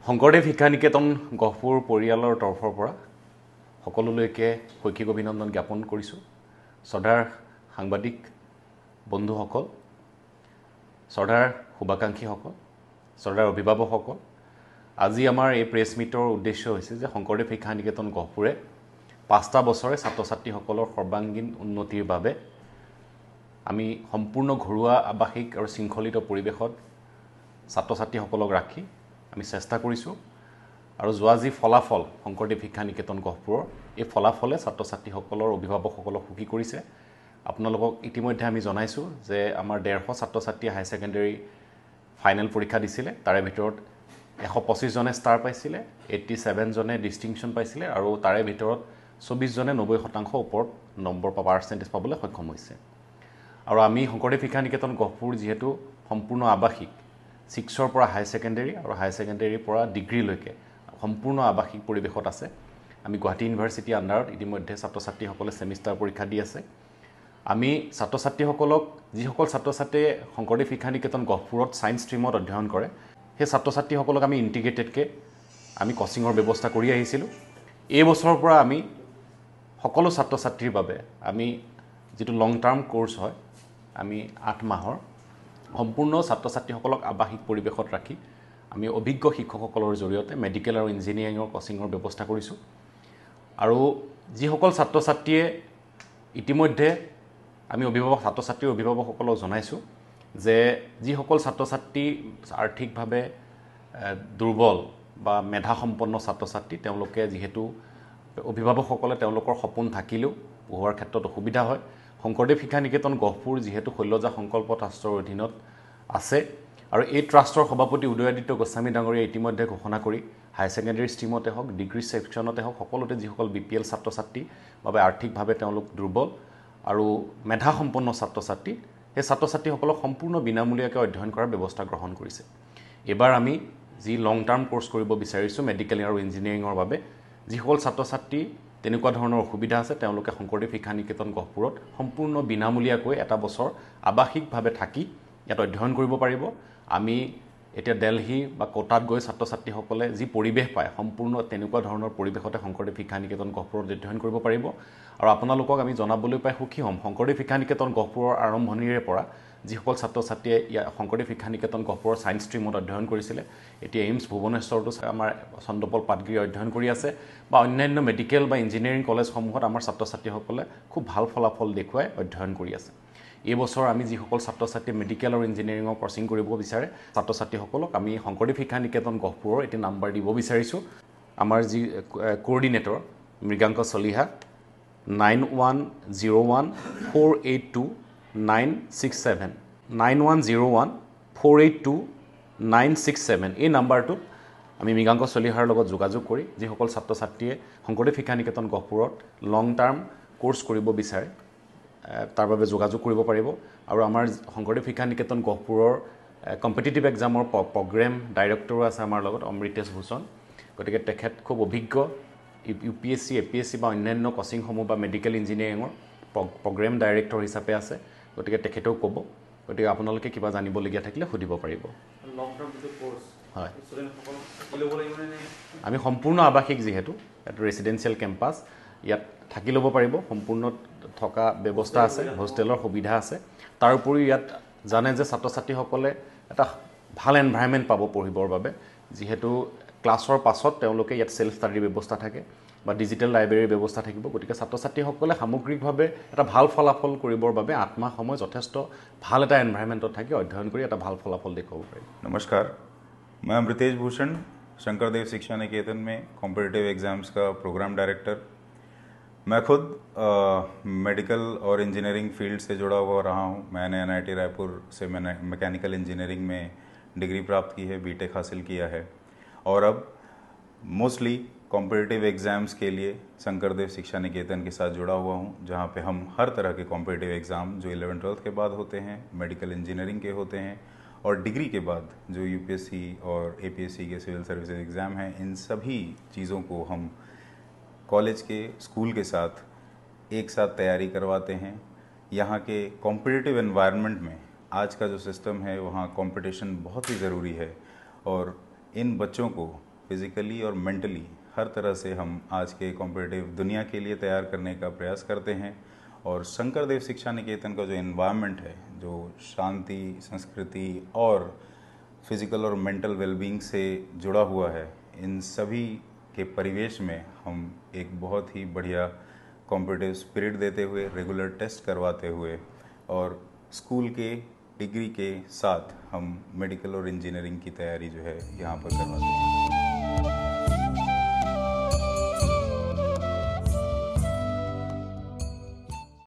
শংকৰদেৱ শিক্ষা নিকেতন গহপুৰ পৰিয়ালৰ তৰফৰ পৰা সকলোলৈকে শৈক্ষিক অভিনন্দন জ্ঞাপন কৰিছোঁ। শ্ৰদ্ধাৰ সাংবাদিক বন্ধুসকল, শ্ৰদ্ধাৰ শুভাকাংক্ষীসকল, শ্ৰদ্ধাৰ অভিভাৱকসকল, আজি আমাৰ এই প্ৰেছ মিটৰ উদ্দেশ্য হৈছে যে শংকৰদেৱ শিক্ষা নিকেতন গহপুৰে 5টা বছৰে ছাত্ৰ ছাত্ৰীসকলৰ সৰ্বাংগীন উন্নতিৰ বাবে আমি সম্পূৰ্ণ ঘৰুৱা আৱাসিক আৰু শৃংখলিত পৰিৱেশত ছাত্ৰ ছাত্ৰীসকলক ৰাখি আমি চেষ্টা কৰিছোঁ আৰু যোৱা যি ফলাফল শংকৰদেৱ শিক্ষা নিকেতন গহপুৰৰ এই ফলাফলে ছাত্ৰ ছাত্ৰীসকলৰ অভিভাৱকসকলক সুখী কৰিছে। আপোনালোকক ইতিমধ্যে আমি জনাইছোঁ যে আমাৰ 150 ছাত্ৰ ছাত্ৰীয়ে হাই ছেকেণ্ডেৰী ফাইনেল পৰীক্ষা দিছিলে। তাৰে ভিতৰত 125 জনে ষ্টাৰ পাইছিলে, 87 জনে ডিষ্টিংশ্যন পাইছিলে আৰু তাৰে ভিতৰত 24 জনে 90% ওপৰত নম্বৰ পাৰ্চেণ্টেজ পাবলৈ সক্ষম হৈছে। আৰু আমি শংকৰদেৱ শিক্ষা নিকেতন গহপুৰ যিহেতু সম্পূৰ্ণ আৱাসিক, 6ৰ পৰা হাই ছেকেণ্ডেৰী আৰু হাই ছেকেণ্ডেৰীৰ পৰা ডিগ্ৰীলৈকে সম্পূৰ্ণ আৱাসিক পৰিৱেশত আছে। আমি গুৱাহাটী ইউনিভাৰ্চিটি আণ্ডাৰত ইতিমধ্যে ছাত্ৰ ছাত্ৰীসকলে ছেমিষ্টাৰ পৰীক্ষা দি আছে। আমি ছাত্ৰ ছাত্ৰীসকলক, যিসকল ছাত্ৰ ছাত্ৰীয়ে শংকৰদেৱ শিক্ষা নিকেতন গহপুৰত ছায়েন্স ষ্ট্ৰীমত অধ্যয়ন কৰে, সেই ছাত্ৰ ছাত্ৰীসকলক আমি ইণ্টিগ্ৰেটেডকৈ আমি কোচিঙৰ ব্যৱস্থা কৰি আহিছিলোঁ। এই বছৰৰ পৰা আমি সকলো ছাত্ৰ ছাত্ৰীৰ বাবে আমি যিটো লং টাৰ্ম কোৰ্ছ হয়, আমি 8 মাহৰ সম্পূৰ্ণ ছাত্ৰ ছাত্ৰীসকলক আৱাসিক পৰিৱেশত ৰাখি আমি অভিজ্ঞ শিক্ষকসকলৰ জৰিয়তে মেডিকেল আৰু ইঞ্জিনিয়াৰিঙৰ কোচিঙৰ ব্যৱস্থা কৰিছোঁ। আৰু যিসকল ছাত্ৰ ছাত্ৰীয়ে ইতিমধ্যে আমি ছাত্ৰ ছাত্ৰীৰ অভিভাৱকসকলক জনাইছোঁ যে যিসকল ছাত্ৰ ছাত্ৰী আৰ্থিকভাৱে দুৰ্বল বা মেধাসম্পন্ন ছাত্ৰ ছাত্ৰী, তেওঁলোকে যিহেতু অভিভাৱকসকলে তেওঁলোকৰ সপোন থাকিলেও পঢ়োৱাৰ ক্ষেত্ৰত অসুবিধা হয়, শংকৰদেৱ শিক্ষা নিকেতন গহপুৰ যিহেতু শৈলজা সংকল্প ট্ৰাষ্টৰ অধীনত আছে আৰু এই ট্ৰাষ্টৰ সভাপতি উদয়াদিত্য গোস্বামী ডাঙৰীয়াই ইতিমধ্যে ঘোষণা কৰি হাই ছেকেণ্ডেৰী ষ্ট্ৰীমতে হওক, ডিগ্ৰী ছেকশ্যনতে হওক, সকলোতে যিসকল BPL ছাত্ৰ ছাত্ৰী বাবে আৰ্থিকভাৱে তেওঁলোক দুৰ্বল আৰু মেধাসম্পন্ন ছাত্ৰ ছাত্ৰী, সেই ছাত্ৰ ছাত্ৰীসকলক সম্পূৰ্ণ বিনামূলীয়াকৈ অধ্যয়ন কৰাৰ ব্যৱস্থা গ্ৰহণ কৰিছে। এইবাৰ আমি যি লং টাৰ্ম কোৰ্ছ কৰিব বিচাৰিছোঁ মেডিকেল আৰু ইঞ্জিনিয়াৰিঙৰ বাবে, যিসকল ছাত্ৰ ছাত্ৰী তেনেকুৱা ধৰণৰ অসুবিধা আছে, তেওঁলোকে শংকৰদেৱ শিক্ষা নিকেতন গহপুৰত সম্পূৰ্ণ বিনামূলীয়াকৈ এটা বছৰ আৱাসিকভাৱে থাকি ইয়াত অধ্যয়ন কৰিব পাৰিব। আমি এতিয়া দিল্লী বা কোটাত গৈ ছাত্ৰ ছাত্ৰীসকলে যি পৰিৱেশ পায়, সম্পূৰ্ণ তেনেকুৱা ধৰণৰ পৰিৱেশতে শংকৰদেৱ শিক্ষা নিকেতন গহপুৰত অধ্যয়ন কৰিব পাৰিব। আৰু আপোনালোকক আমি জনাবলৈ পাই সুখী হ'ম, শংকৰদেৱ শিক্ষা নিকেতন গহপুৰৰ আৰম্ভণিৰে পৰা যিসকল ছাত্ৰ ছাত্ৰীয়ে শংকৰদেৱ শিক্ষা নিকেতন গহপুৰৰ ছায়েন্স ষ্ট্ৰীমত অধ্যয়ন কৰিছিলে, এতিয়া এইমছ ভুৱনেশ্বৰতো আমাৰ চন্দ্ৰপল পাটগিৰি অধ্যয়ন কৰি আছে বা অন্যান্য মেডিকেল বা ইঞ্জিনিয়াৰিং কলেজসমূহত আমাৰ ছাত্ৰ ছাত্ৰীসকলে খুব ভাল ফলাফল দেখুৱাই অধ্যয়ন কৰি আছে। এই বছৰ আমি যিসকল ছাত্ৰ ছাত্ৰী মেডিকেল আৰু ইঞ্জিনিয়াৰিঙৰ কোচিং কৰিব বিচাৰে, ছাত্ৰ ছাত্ৰীসকলক আমি শংকৰদেৱ শিক্ষা নিকেতন গহপুৰৰ এটি নাম্বাৰ দিব বিচাৰিছোঁ। আমাৰ যি কোঅৰ্ডিনেটৰ মৃগাংক চলিহা, 9101482967 9101482967 এই নাম্বাৰটোত আমি মৃগাংক চলিহাৰ লগত যোগাযোগ কৰি যিসকল ছাত্ৰ ছাত্ৰীয়ে শংকৰদেৱ শিক্ষা নিকেতন গহপুৰত লং টাৰ্ম কোৰ্ছ কৰিব বিচাৰে তাৰ বাবে যোগাযোগ কৰিব পাৰিব। আৰু আমাৰ শংকৰদেৱ শিক্ষা নিকেতন গহপুৰৰ কম্পিটিটিভ এক্সামৰ প্ৰগ্ৰেম ডাইৰেক্টৰো আছে আমাৰ লগত, অমৃতেশ ভূষণ। গতিকে তেখেত খুব অভিজ্ঞ, UPSC APSC বা অন্যান্য কোচিংসমূহ বা মেডিকেল ইঞ্জিনিয়াৰিঙৰ প্ৰগ্ৰেম ডাইৰেক্টৰ হিচাপে আছে। গতিকে তেখেতেও ক'ব। গতিকে আপোনালোকে কিবা জানিবলগীয়া থাকিলে সুধিব পাৰিব। হয়, আমি সম্পূৰ্ণ আৱাসিক, যিহেতু এইটো ৰেচিডেঞ্চিয়েল কেম্পাছ, ইয়াত থাকি ল'ব পাৰিব, সম্পূৰ্ণ থকা ব্যৱস্থা আছে, হোষ্টেলৰ সুবিধা আছে। তাৰ উপৰিও ইয়াত জানে যে ছাত্ৰ ছাত্ৰীসকলে এটা ভাল এনভাইৰনমেণ্ট পাব পঢ়িবৰ বাবে, যিহেতু ক্লাছৰ পাছত তেওঁলোকে ইয়াত ছেল্ফ ষ্টাডিৰ ব্যৱস্থা থাকে বা ডিজিটেল লাইব্ৰেৰীৰ ব্যৱস্থা থাকিব। গতিকে ছাত্ৰ ছাত্ৰীসকলে সামগ্ৰিকভাৱে এটা ভাল ফলাফল কৰিবৰ বাবে 8 মাহ সময় যথেষ্ট ভাল এটা এনভাইৰনমেণ্টত থাকি অধ্যয়ন কৰি এটা ভাল ফলাফল দেখুৱাব পাৰিব। नमस्कार, मैं अमृतेश भूषण, शंकरदेव शिक्षा निकेतन में कॉम्पिटिटिव एग्ज़ाम्स का प्रोग्राम डायरेक्टर। मैं खुद मेडिकल और इंजीनियरिंग फील्ड से जुड़ा हुआ रहा हूँ। मैंने NIT रायपुर से मैंने मैकेनिकल इंजीनियरिंग में डिग्री प्राप्त की है, BTech हासिल किया है और अब मोस्टली कॉम्पिटिटिव एग्ज़ाम्स के लिए शंकरदेव शिक्षा निकेतन के साथ जुड़ा हुआ हूँ, जहाँ पे हम हर तरह के कॉम्पिटिटिव एग्ज़ाम जो 11th-12th के बाद होते हैं, मेडिकल इंजीनियरिंग के होते हैं और डिग्री के बाद जो UPSC और APSC के सिविल सर्विसेज एग्ज़ाम हैं, इन सभी चीज़ों को हम कॉलेज के स्कूल के साथ एक साथ तैयारी करवाते हैं। यहाँ के कॉम्पिटिटिव एनवायरनमेंट में आज का जो सिस्टम है, वहाँ कंपटीशन बहुत ही ज़रूरी है और इन बच्चों को फिजिकली और मेंटली हर तरह से हम आज के कॉम्पिटिटिव दुनिया के लिए तैयार करने का प्रयास करते हैं। और शंकरदेव शिक्षा निकेतन का जो एनवायरनमेंट है, जो शांति, संस्कृति और फिजिकल और मेंटल वेलबींग से जुड़ा हुआ है, इन सभी के परिवेश में हम एक बहुत ही बढ़िया कॉम्पिटिटिव स्पिरिट देते हुए, रेगुलर टेस्ट करवाते हुए और स्कूल के डिग्री के साथ हम मेडिकल और इंजीनियरिंग की तैयारी जो है यहाँ पर करवाते हैं।